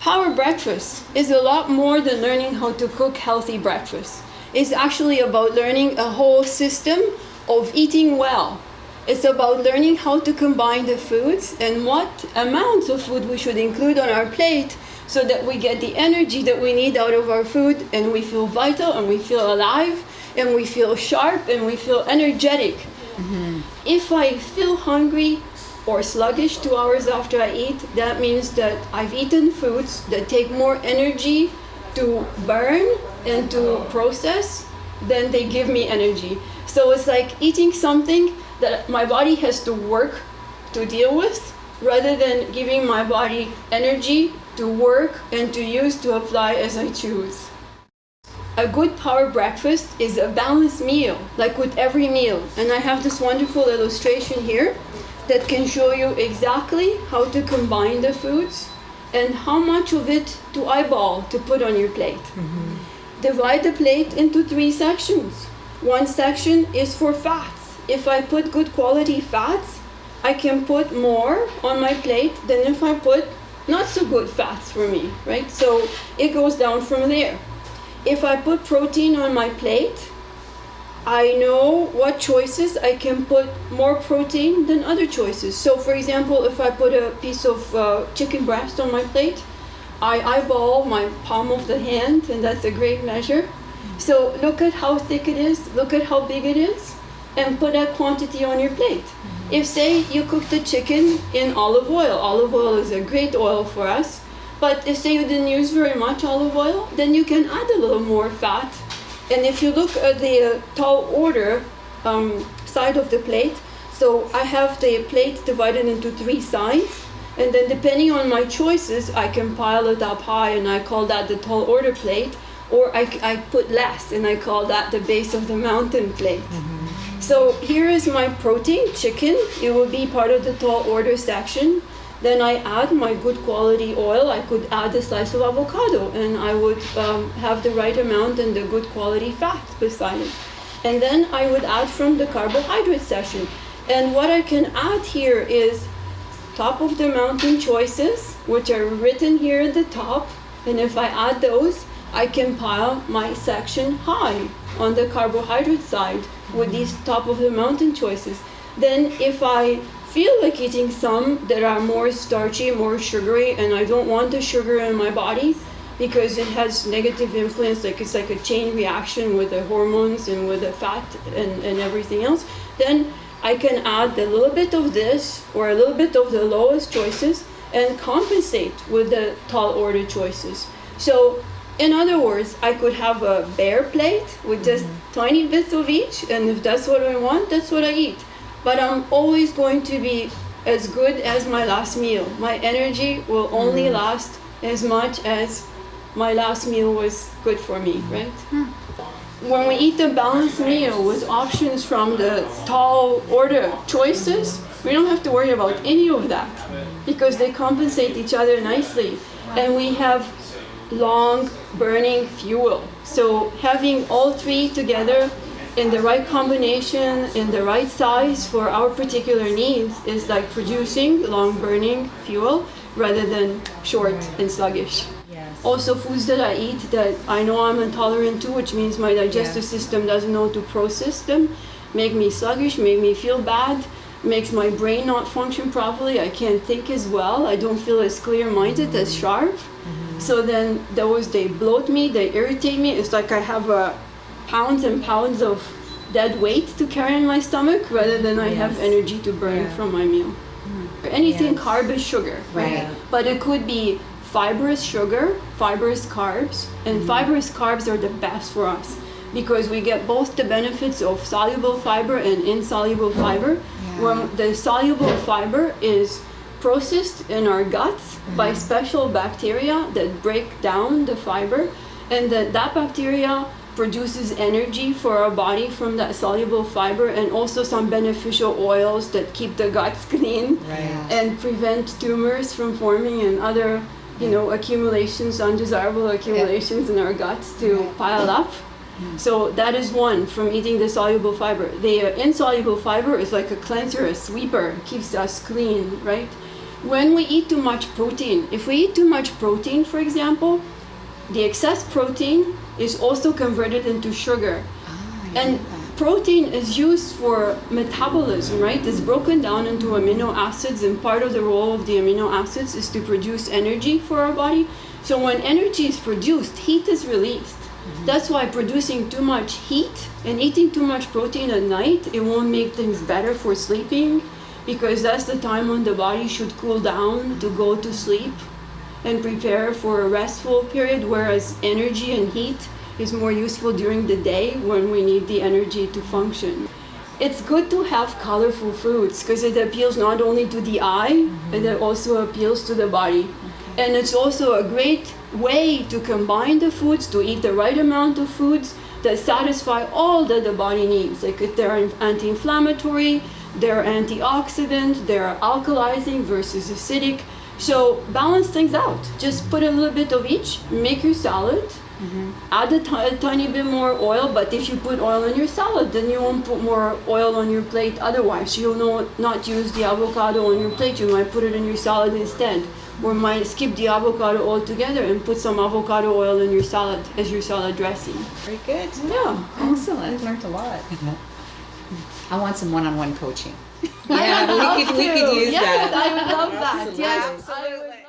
Power breakfast is a lot more than learning how to cook healthy breakfast. It's actually about learning a whole system of eating well. It's about learning how to combine the foods and what amounts of food we should include on our plate so that we get the energy that we need out of our food and we feel vital and we feel alive and we feel sharp and we feel energetic. Mm-hmm. If I feel hungry or sluggish 2 hours after I eat, that means that I've eaten foods that take more energy to burn and to process than they give me energy. So it's like eating something that my body has to work to deal with rather than giving my body energy to work and to use to apply as I choose. A good power breakfast is a balanced meal, like with every meal. And I have this wonderful illustration here that can show you exactly how to combine the foods and how much of it to eyeball to put on your plate. Mm-hmm. Divide the plate into 3 sections. One section is for fats. If I put good quality fats, I can put more on my plate than if I put not so good fats for me, right? So it goes down from there. If I put protein on my plate, I know what choices I can put more protein than other choices. So for example, if I put a piece of chicken breast on my plate, I eyeball my palm of the hand, and that's a great measure. So look at how thick it is, look at how big it is, and put that quantity on your plate. Mm-hmm. If say you cook the chicken in olive oil is a great oil for us, but if say you didn't use very much olive oil, then you can add a little more fat. And if you look at the tall order side of the plate, so I have the plate divided into 3 sides, and then depending on my choices, I can pile it up high, and I call that the tall order plate, or I put less, and I call that the base of the mountain plate. Mm-hmm. So here is my protein, chicken. It will be part of the tall order section. Then I add my good quality oil. I could add a slice of avocado, and I would have the right amount and the good quality fat beside it. And then I would add from the carbohydrate section. And what I can add here is top of the mountain choices, which are written here at the top. And if I add those, I can pile my section high on the carbohydrate side with these top of the mountain choices. Then if I feel like eating some that are more starchy, more sugary, and I don't want the sugar in my body because it has negative influence, like it's like a chain reaction with the hormones and with the fat and everything else, then I can add a little bit of this or a little bit of the lowest choices and compensate with the tall order choices. So in other words, I could have a bare plate with just tiny bits of each, and if that's what I want, that's what I eat. But I'm always going to be as good as my last meal. My energy will only last as much as my last meal was good for me, right? When we eat a balanced meal with options from the tall order choices, we don't have to worry about any of that because they compensate each other nicely. And we have long burning fuel. So having all 3 together in the right combination, in the right size for our particular needs is like producing long burning fuel rather than short and sluggish. Yes. Also foods that I eat that I know I'm intolerant to, which means my digestive system doesn't know to process them, make me sluggish, make me feel bad, makes my brain not function properly. I can't think as well. I don't feel as clear-minded, as sharp. Mm-hmm. So then they bloat me, they irritate me. It's like I have pounds and pounds of dead weight to carry in my stomach rather than I have energy to burn from my meal. Anything carb is sugar, right? But it could be fibrous sugar, fibrous carbs, and fibrous carbs are the best for us because we get both the benefits of soluble fiber and insoluble fiber. When the soluble fiber is processed in our guts by special bacteria that break down the fiber, and that bacteria produces energy for our body from that soluble fiber, and also some beneficial oils that keep the guts clean and prevent tumors from forming and other accumulations, undesirable accumulations in our guts to pile up. So that is one from eating the soluble fiber. The insoluble fiber is like a cleanser, a sweeper, keeps us clean, right? when we eat too much protein, if we eat too much protein, for example, the excess protein is also converted into sugar. And protein is used for metabolism, right? It's broken down into amino acids, and part of the role of the amino acids is to produce energy for our body. So when energy is produced, heat is released. That's why producing too much heat and eating too much protein at night, it won't make things better for sleeping, because that's the time when the body should cool down to go to sleep and prepare for a restful period, whereas energy and heat is more useful during the day when we need the energy to function. It's good to have colorful fruits because it appeals not only to the eye, but it also appeals to the body. And it's also a great way to combine the foods, to eat the right amount of foods that satisfy all that the body needs. Like if they're anti-inflammatory, they're antioxidant, they're alkalizing versus acidic. So balance things out. Just put a little bit of each, make your salad, add a tiny bit more oil, but if you put oil in your salad, then you won't put more oil on your plate otherwise. So you'll not use the avocado on your plate, you might put it in your salad instead. Or might skip the avocado altogether and put some avocado oil in your salad as your salad dressing. Very good. Yeah. Excellent. I've learned a lot. I want some one-on-one coaching. Yeah, we could use yes, that. I would love that. Absolutely. Yes, Absolutely.